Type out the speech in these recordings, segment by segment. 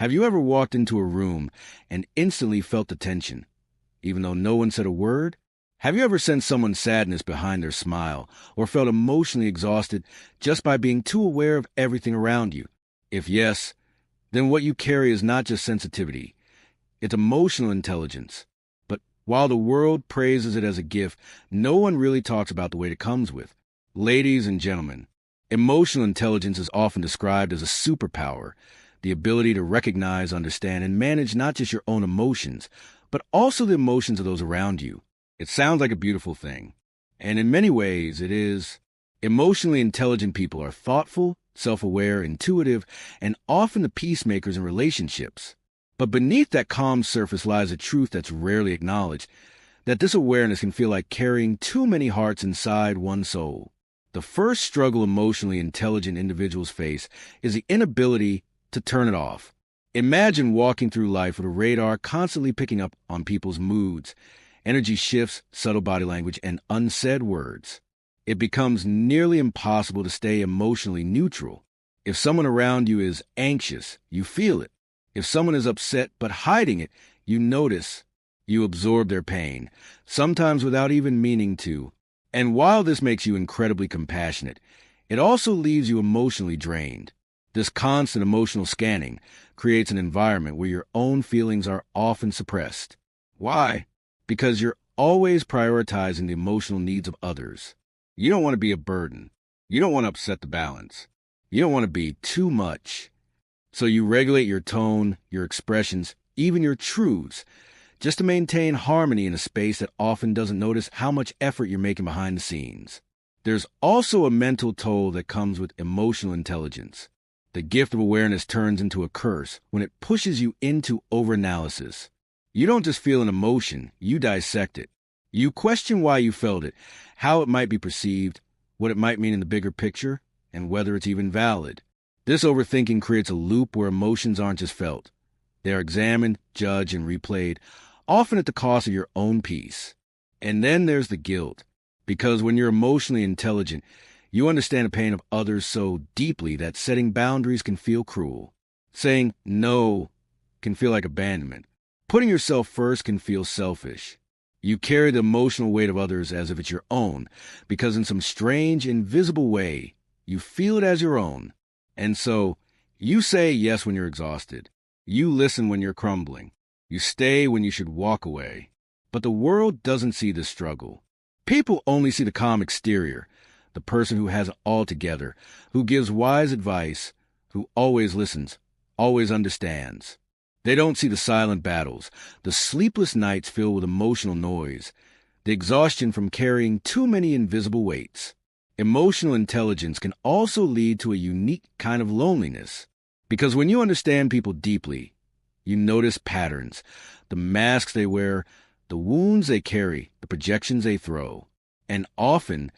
Have you ever walked into a room and instantly felt the tension, even though no one said a word? Have you ever sensed someone's sadness behind their smile, or felt emotionally exhausted just by being too aware of everything around you? If yes, then what you carry is not just sensitivity, it's emotional intelligence. But while the world praises it as a gift, no one really talks about the weight it comes with. Ladies and gentlemen, emotional intelligence is often described as a superpower, the ability to recognize, understand, and manage not just your own emotions, but also the emotions of those around you. It sounds like a beautiful thing, and in many ways it is. Emotionally intelligent people are thoughtful, self-aware, intuitive, and often the peacemakers in relationships. But beneath that calm surface lies a truth that's rarely acknowledged, that this awareness can feel like carrying too many hearts inside one soul. The first struggle emotionally intelligent individuals face is the inability to turn it off. Imagine walking through life with a radar constantly picking up on people's moods, energy shifts, subtle body language, and unsaid words. It becomes nearly impossible to stay emotionally neutral. If someone around you is anxious, you feel it. If someone is upset but hiding it, you notice. You absorb their pain, sometimes without even meaning to. And while this makes you incredibly compassionate, it also leaves you emotionally drained. This constant emotional scanning creates an environment where your own feelings are often suppressed. Why? Because you're always prioritizing the emotional needs of others. You don't want to be a burden. You don't want to upset the balance. You don't want to be too much. So you regulate your tone, your expressions, even your truths, just to maintain harmony in a space that often doesn't notice how much effort you're making behind the scenes. There's also a mental toll that comes with emotional intelligence. The gift of awareness turns into a curse when it pushes you into overanalysis. You don't just feel an emotion, you dissect it. You question why you felt it, how it might be perceived, what it might mean in the bigger picture, and whether it's even valid. This overthinking creates a loop where emotions aren't just felt. They are examined, judged, and replayed, often at the cost of your own peace. And then there's the guilt, because when you're emotionally intelligent, you understand the pain of others so deeply that setting boundaries can feel cruel. Saying no can feel like abandonment. Putting yourself first can feel selfish. You carry the emotional weight of others as if it's your own, because in some strange, invisible way, you feel it as your own. And so, you say yes when you're exhausted. You listen when you're crumbling. You stay when you should walk away. But the world doesn't see this struggle. People only see the calm exterior, the person who has it all together, who gives wise advice, who always listens, always understands. They don't see the silent battles, the sleepless nights filled with emotional noise, the exhaustion from carrying too many invisible weights. Emotional intelligence can also lead to a unique kind of loneliness, because when you understand people deeply, you notice patterns, the masks they wear, the wounds they carry, the projections they throw, and often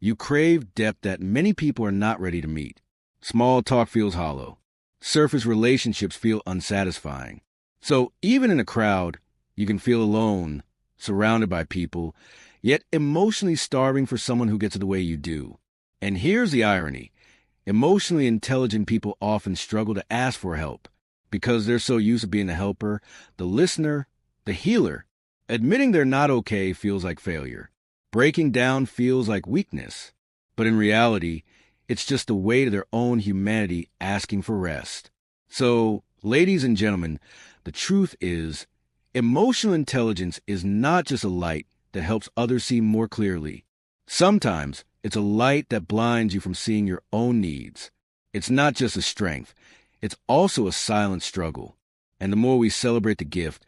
you crave depth that many people are not ready to meet. Small talk feels hollow. Surface relationships feel unsatisfying. So even in a crowd, you can feel alone, surrounded by people, yet emotionally starving for someone who gets it the way you do. And here's the irony. Emotionally intelligent people often struggle to ask for help because they're so used to being the helper, the listener, the healer. Admitting they're not okay feels like failure. Breaking down feels like weakness. But in reality, it's just the weight of their own humanity asking for rest. So, ladies and gentlemen, the truth is, emotional intelligence is not just a light that helps others see more clearly. Sometimes it's a light that blinds you from seeing your own needs. It's not just a strength, it's also a silent struggle. And the more we celebrate the gift,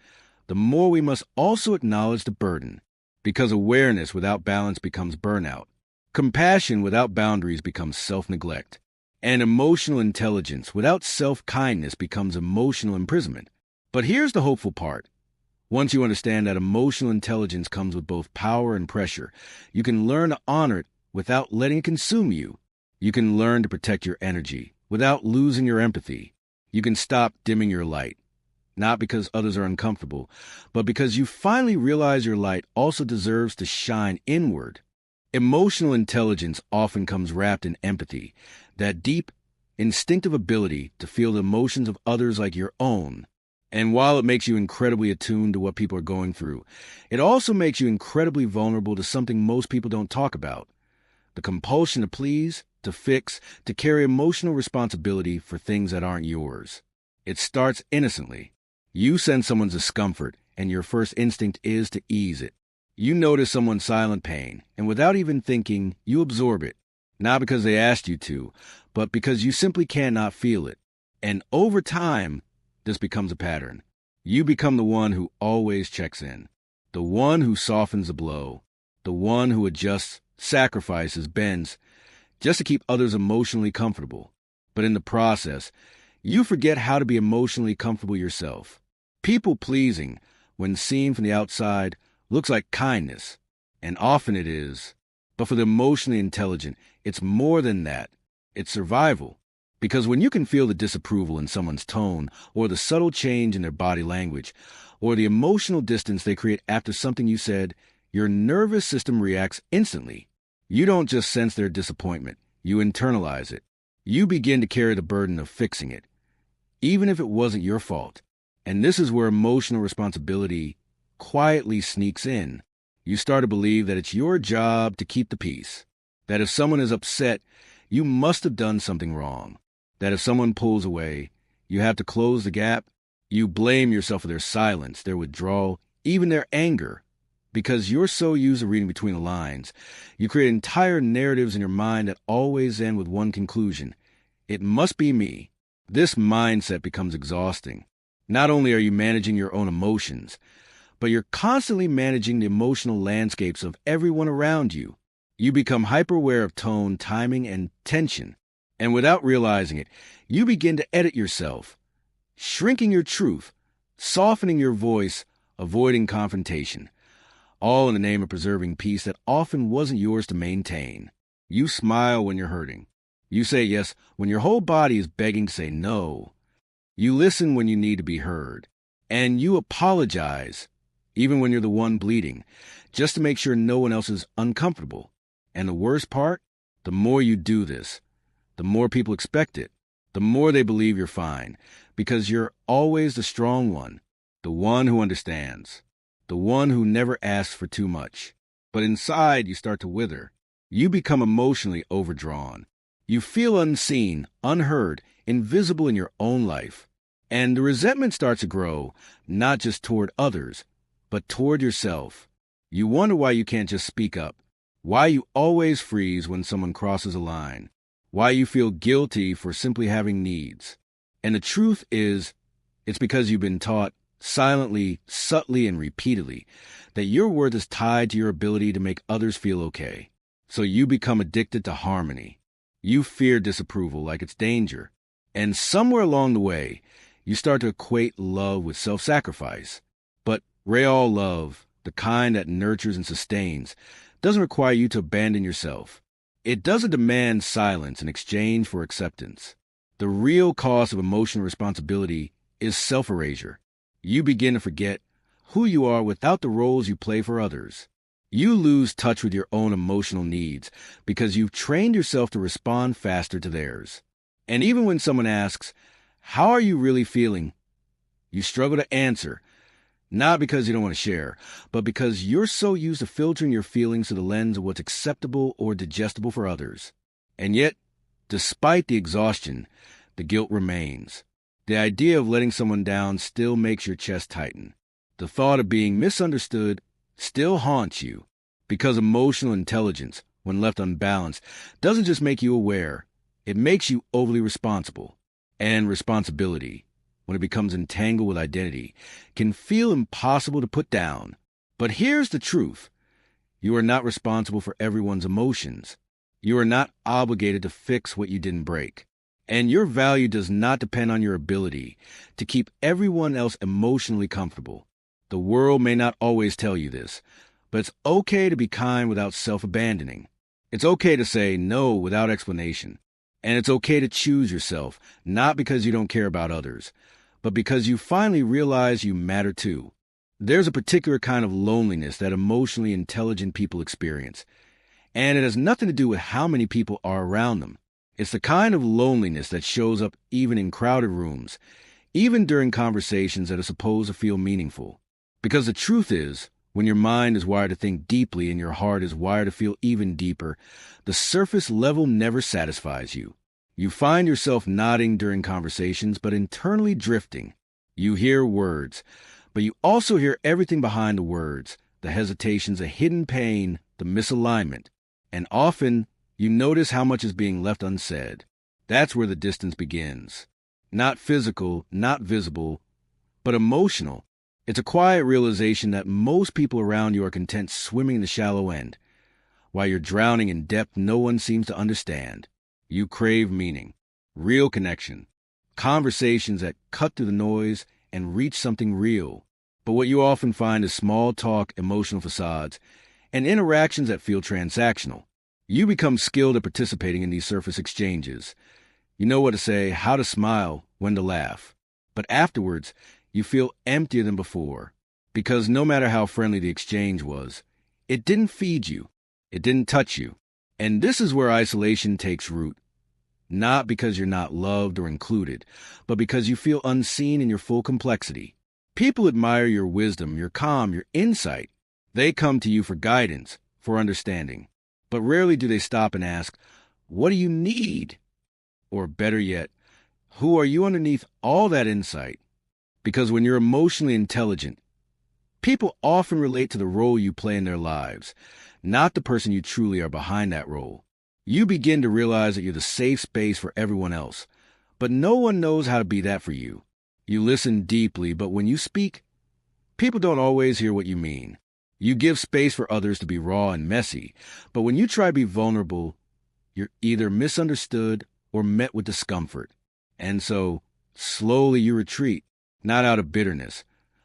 the more we must also acknowledge the burden. Because awareness without balance becomes burnout. Compassion without boundaries becomes self-neglect. And emotional intelligence without self-kindness becomes emotional imprisonment. But here's the hopeful part. Once you understand that emotional intelligence comes with both power and pressure, you can learn to honor it without letting it consume you. You can learn to protect your energy without losing your empathy. You can stop dimming your light. Not because others are uncomfortable, but because you finally realize your light also deserves to shine inward. Emotional intelligence often comes wrapped in empathy, that deep, instinctive ability to feel the emotions of others like your own. And while it makes you incredibly attuned to what people are going through, it also makes you incredibly vulnerable to something most people don't talk about: the compulsion to please, to fix, to carry emotional responsibility for things that aren't yours. It starts innocently. You sense someone's discomfort, and your first instinct is to ease it. You notice someone's silent pain, and without even thinking, you absorb it. Not because they asked you to, but because you simply cannot feel it. And over time, this becomes a pattern. You become the one who always checks in, the one who softens the blow, the one who adjusts, sacrifices, bends, just to keep others emotionally comfortable. But in the process, you forget how to be emotionally comfortable yourself. People-pleasing, when seen from the outside, looks like kindness, and often it is. But for the emotionally intelligent, it's more than that. It's survival. Because when you can feel the disapproval in someone's tone, or the subtle change in their body language, or the emotional distance they create after something you said, your nervous system reacts instantly. You don't just sense their disappointment, you internalize it. You begin to carry the burden of fixing it, even if it wasn't your fault. And this is where emotional responsibility quietly sneaks in. You start to believe that it's your job to keep the peace, that if someone is upset, you must have done something wrong, that if someone pulls away, you have to close the gap. You blame yourself for their silence, their withdrawal, even their anger. Because you're so used to reading between the lines, you create entire narratives in your mind that always end with one conclusion: it must be me. This mindset becomes exhausting. Not only are you managing your own emotions, but you're constantly managing the emotional landscapes of everyone around you. You become hyper-aware of tone, timing, and tension. And without realizing it, you begin to edit yourself, shrinking your truth, softening your voice, avoiding confrontation, all in the name of preserving peace that often wasn't yours to maintain. You smile when you're hurting. You say yes when your whole body is begging to say no. You listen when you need to be heard. And you apologize, even when you're the one bleeding, just to make sure no one else is uncomfortable. And the worst part, the more you do this, the more people expect it, the more they believe you're fine, because you're always the strong one, the one who understands, the one who never asks for too much. But inside, you start to wither. You become emotionally overdrawn. You feel unseen, unheard, invisible in your own life. And the resentment starts to grow, not just toward others, but toward yourself. You wonder why you can't just speak up, why you always freeze when someone crosses a line, why you feel guilty for simply having needs. And the truth is, it's because you've been taught, silently, subtly, and repeatedly, that your worth is tied to your ability to make others feel okay. So you become addicted to harmony. You fear disapproval like it's danger. And somewhere along the way, you start to equate love with self-sacrifice. But real love, the kind that nurtures and sustains, doesn't require you to abandon yourself. It doesn't demand silence in exchange for acceptance. The real cost of emotional responsibility is self-erasure. You begin to forget who you are without the roles you play for others. You lose touch with your own emotional needs because you've trained yourself to respond faster to theirs. And even when someone asks, "How are you really feeling?" you struggle to answer, not because you don't want to share, but because you're so used to filtering your feelings through the lens of what's acceptable or digestible for others. And yet, despite the exhaustion, the guilt remains. The idea of letting someone down still makes your chest tighten. The thought of being misunderstood still haunts you, because emotional intelligence, when left unbalanced, doesn't just make you aware, it makes you overly responsible. And responsibility, when it becomes entangled with identity, can feel impossible to put down. But here's the truth. You are not responsible for everyone's emotions. You are not obligated to fix what you didn't break. And your value does not depend on your ability to keep everyone else emotionally comfortable. The world may not always tell you this, but it's okay to be kind without self-abandoning. It's okay to say no without explanation. And it's okay to choose yourself, not because you don't care about others, but because you finally realize you matter too. There's a particular kind of loneliness that emotionally intelligent people experience, and it has nothing to do with how many people are around them. It's the kind of loneliness that shows up even in crowded rooms, even during conversations that are supposed to feel meaningful. Because the truth is, when your mind is wired to think deeply and your heart is wired to feel even deeper, the surface level never satisfies you. You find yourself nodding during conversations, but internally drifting. You hear words, but you also hear everything behind the words, the hesitations, the hidden pain, the misalignment. And often, you notice how much is being left unsaid. That's where the distance begins. Not physical, not visible, but emotional. It's a quiet realization that most people around you are content swimming in the shallow end. While you're drowning in depth no one seems to understand. You crave meaning, real connection, conversations that cut through the noise and reach something real. But what you often find is small talk, emotional facades, and interactions that feel transactional. You become skilled at participating in these surface exchanges. You know what to say, how to smile, when to laugh. But afterwards, you feel emptier than before, because no matter how friendly the exchange was, it didn't feed you, it didn't touch you. And this is where isolation takes root, not because you're not loved or included, but because you feel unseen in your full complexity. People admire your wisdom, your calm, your insight. They come to you for guidance, for understanding. But rarely do they stop and ask, what do you need? Or better yet, who are you underneath all that insight? Because when you're emotionally intelligent, people often relate to the role you play in their lives, not the person you truly are behind that role. You begin to realize that you're the safe space for everyone else, but no one knows how to be that for you. You listen deeply, but when you speak, people don't always hear what you mean. You give space for others to be raw and messy, but when you try to be vulnerable, you're either misunderstood or met with discomfort. And so, slowly you retreat. Not out of bitterness,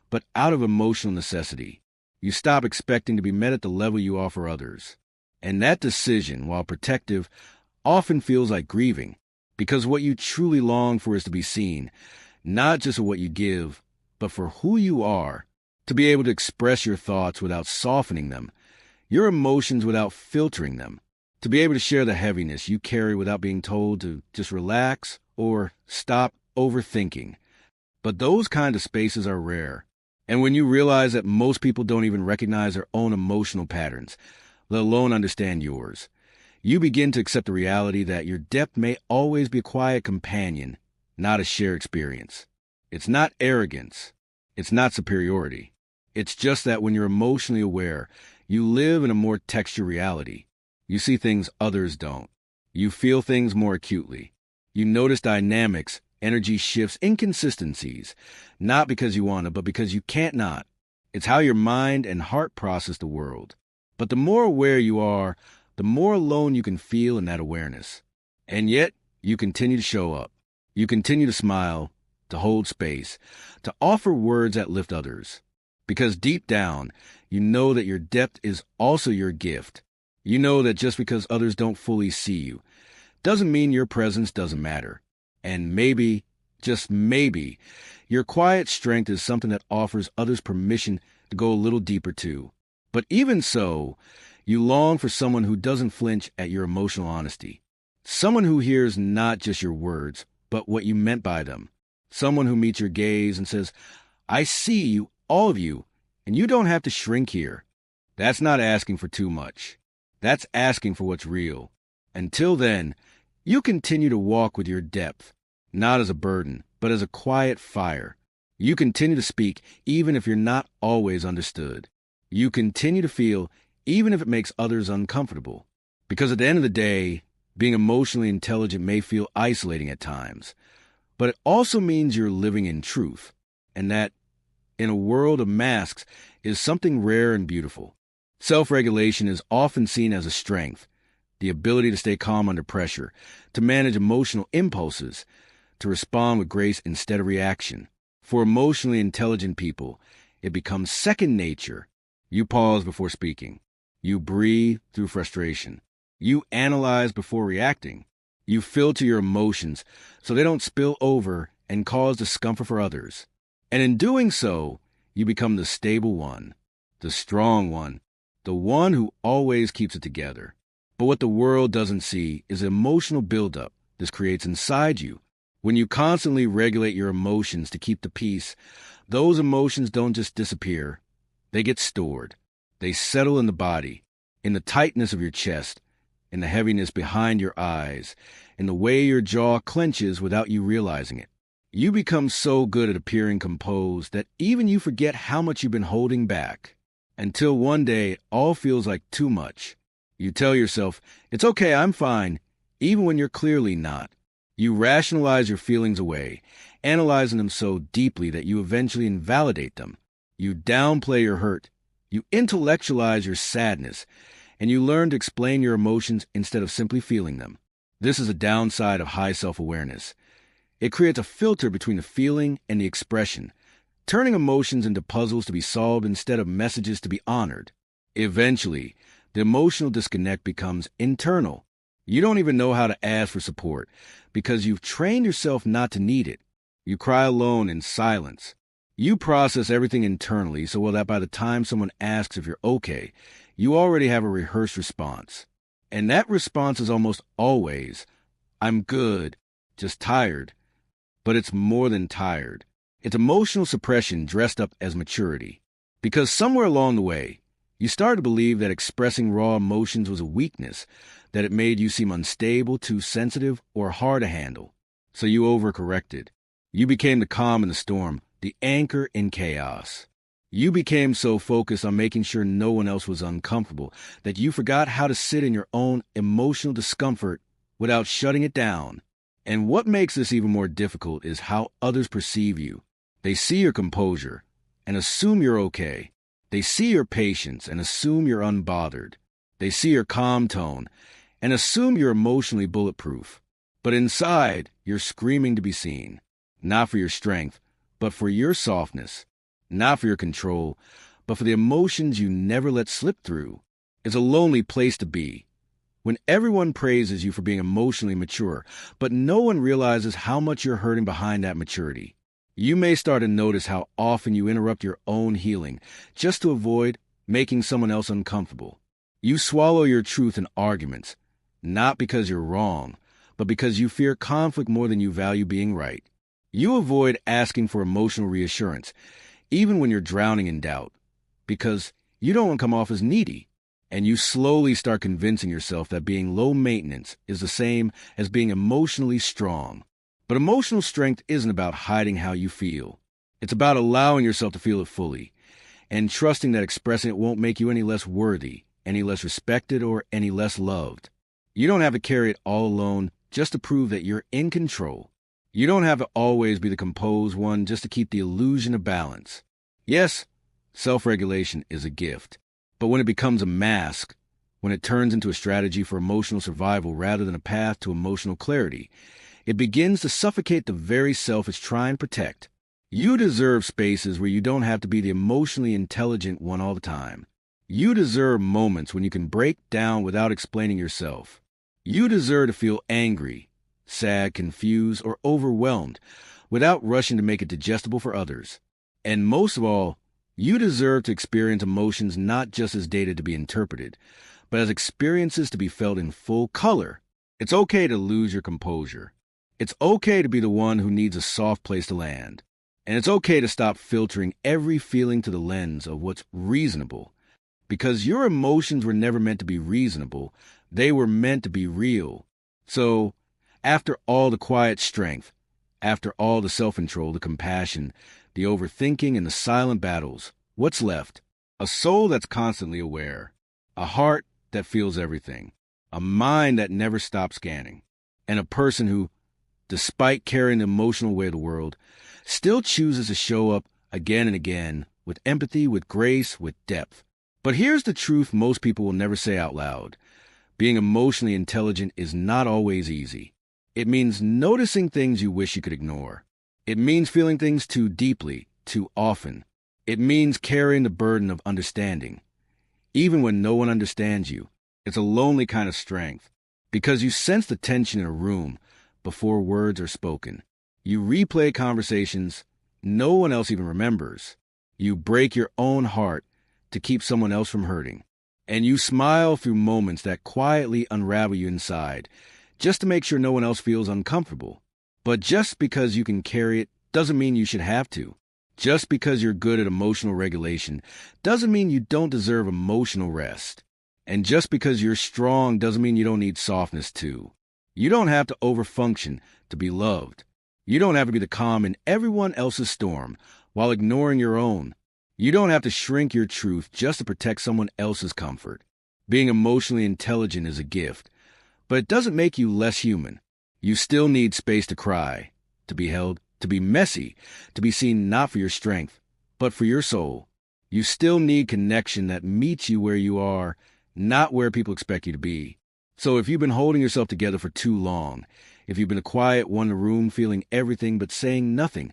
but out of emotional necessity. You stop expecting to be met at the level you offer others. And that decision, while protective, often feels like grieving, because what you truly long for is to be seen, not just for what you give, but for who you are, to be able to express your thoughts without softening them, your emotions without filtering them, to be able to share the heaviness you carry without being told to just relax or stop overthinking. But those kind of spaces are rare. And when you realize that most people don't even recognize their own emotional patterns, let alone understand yours, you begin to accept the reality that your depth may always be a quiet companion, not a shared experience. It's not arrogance. It's not superiority. It's just that when you're emotionally aware, you live in a more textured reality. You see things others don't. You feel things more acutely. You notice dynamics, energy shifts, inconsistencies, not because you want to, but because you can't not. It's how your mind and heart process the world. But the more aware you are, the more alone you can feel in that awareness. And yet, you continue to show up. You continue to smile, to hold space, to offer words that lift others. Because deep down, you know that your depth is also your gift. You know that just because others don't fully see you, doesn't mean your presence doesn't matter. And maybe, just maybe, your quiet strength is something that offers others permission to go a little deeper too. But even so, you long for someone who doesn't flinch at your emotional honesty. Someone who hears not just your words, but what you meant by them. Someone who meets your gaze and says, I see you, all of you, and you don't have to shrink here. That's not asking for too much. That's asking for what's real. Until then, you continue to walk with your depth, not as a burden, but as a quiet fire. You continue to speak even if you're not always understood. You continue to feel even if it makes others uncomfortable. Because at the end of the day, being emotionally intelligent may feel isolating at times, but it also means you're living in truth, and that, in a world of masks, is something rare and beautiful. Self-regulation is often seen as a strength, the ability to stay calm under pressure, to manage emotional impulses, to respond with grace instead of reaction. For emotionally intelligent people, it becomes second nature. You pause before speaking. You breathe through frustration. You analyze before reacting. You filter your emotions so they don't spill over and cause discomfort for others. And in doing so, you become the stable one, the strong one, the one who always keeps it together. But what the world doesn't see is emotional buildup, this creates inside you. When you constantly regulate your emotions to keep the peace, those emotions don't just disappear. They get stored. They settle in the body, in the tightness of your chest, in the heaviness behind your eyes, in the way your jaw clenches without you realizing it. You become so good at appearing composed that even you forget how much you've been holding back. Until one day, it all feels like too much. You tell yourself, "It's okay, I'm fine," even when you're clearly not. You rationalize your feelings away, analyzing them so deeply that you eventually invalidate them. You downplay your hurt. You intellectualize your sadness, and you learn to explain your emotions instead of simply feeling them. This is a downside of high self-awareness. It creates a filter between the feeling and the expression, turning emotions into puzzles to be solved instead of messages to be honored. Eventually, the emotional disconnect becomes internal. You don't even know how to ask for support because you've trained yourself not to need it. You cry alone in silence. You process everything internally so well that by the time someone asks if you're okay, you already have a rehearsed response. And that response is almost always, "I'm good, just tired." But it's more than tired. It's emotional suppression dressed up as maturity. Because somewhere along the way, you started to believe that expressing raw emotions was a weakness, that it made you seem unstable, too sensitive, or hard to handle. So you overcorrected. You became the calm in the storm, the anchor in chaos. You became so focused on making sure no one else was uncomfortable that you forgot how to sit in your own emotional discomfort without shutting it down. And what makes this even more difficult is how others perceive you. They see your composure and assume you're okay. They see your patience and assume you're unbothered. They see your calm tone and assume you're emotionally bulletproof. But inside, you're screaming to be seen, not for your strength, but for your softness, not for your control, but for the emotions you never let slip through. It's a lonely place to be. When everyone praises you for being emotionally mature, but no one realizes how much you're hurting behind that maturity. You may start to notice how often you interrupt your own healing just to avoid making someone else uncomfortable. You swallow your truth in arguments, not because you're wrong, but because you fear conflict more than you value being right. You avoid asking for emotional reassurance, even when you're drowning in doubt, because you don't want to come off as needy. And you slowly start convincing yourself that being low maintenance is the same as being emotionally strong. But emotional strength isn't about hiding how you feel. It's about allowing yourself to feel it fully and trusting that expressing it won't make you any less worthy, any less respected, or any less loved. You don't have to carry it all alone just to prove that you're in control. You don't have to always be the composed one just to keep the illusion of balance. Yes, self-regulation is a gift. But when it becomes a mask, when it turns into a strategy for emotional survival rather than a path to emotional clarity, it begins to suffocate the very self it's trying to protect. You deserve spaces where you don't have to be the emotionally intelligent one all the time. You deserve moments when you can break down without explaining yourself. You deserve to feel angry, sad, confused, or overwhelmed without rushing to make it digestible for others. And most of all, you deserve to experience emotions not just as data to be interpreted, but as experiences to be felt in full color. It's okay to lose your composure. It's okay to be the one who needs a soft place to land. And it's okay to stop filtering every feeling to the lens of what's reasonable. Because your emotions were never meant to be reasonable. They were meant to be real. So, after all the quiet strength, after all the self-control, the compassion, the overthinking, and the silent battles, what's left? A soul that's constantly aware, a heart that feels everything, a mind that never stops scanning, and a person who, despite carrying the emotional weight of the world, still chooses to show up again and again with empathy, with grace, with depth. But here's the truth most people will never say out loud. Being emotionally intelligent is not always easy. It means noticing things you wish you could ignore. It means feeling things too deeply, too often. It means carrying the burden of understanding. Even when no one understands you, it's a lonely kind of strength, because you sense the tension in a room before words are spoken. You replay conversations no one else even remembers. You break your own heart to keep someone else from hurting. And you smile through moments that quietly unravel you inside, just to make sure no one else feels uncomfortable. But just because you can carry it doesn't mean you should have to. Just because you're good at emotional regulation doesn't mean you don't deserve emotional rest. And just because you're strong doesn't mean you don't need softness too. You don't have to overfunction to be loved. You don't have to be the calm in everyone else's storm while ignoring your own. You don't have to shrink your truth just to protect someone else's comfort. Being emotionally intelligent is a gift, but it doesn't make you less human. You still need space to cry, to be held, to be messy, to be seen not for your strength, but for your soul. You still need connection that meets you where you are, not where people expect you to be. So if you've been holding yourself together for too long, if you've been a quiet one in the room feeling everything but saying nothing,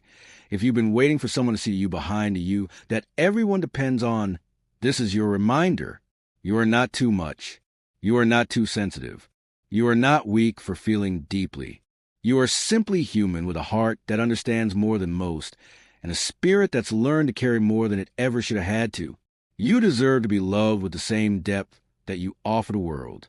if you've been waiting for someone to see you behind the you that everyone depends on, this is your reminder. You are not too much. You are not too sensitive. You are not weak for feeling deeply. You are simply human with a heart that understands more than most, and a spirit that's learned to carry more than it ever should have had to. You deserve to be loved with the same depth that you offer the world.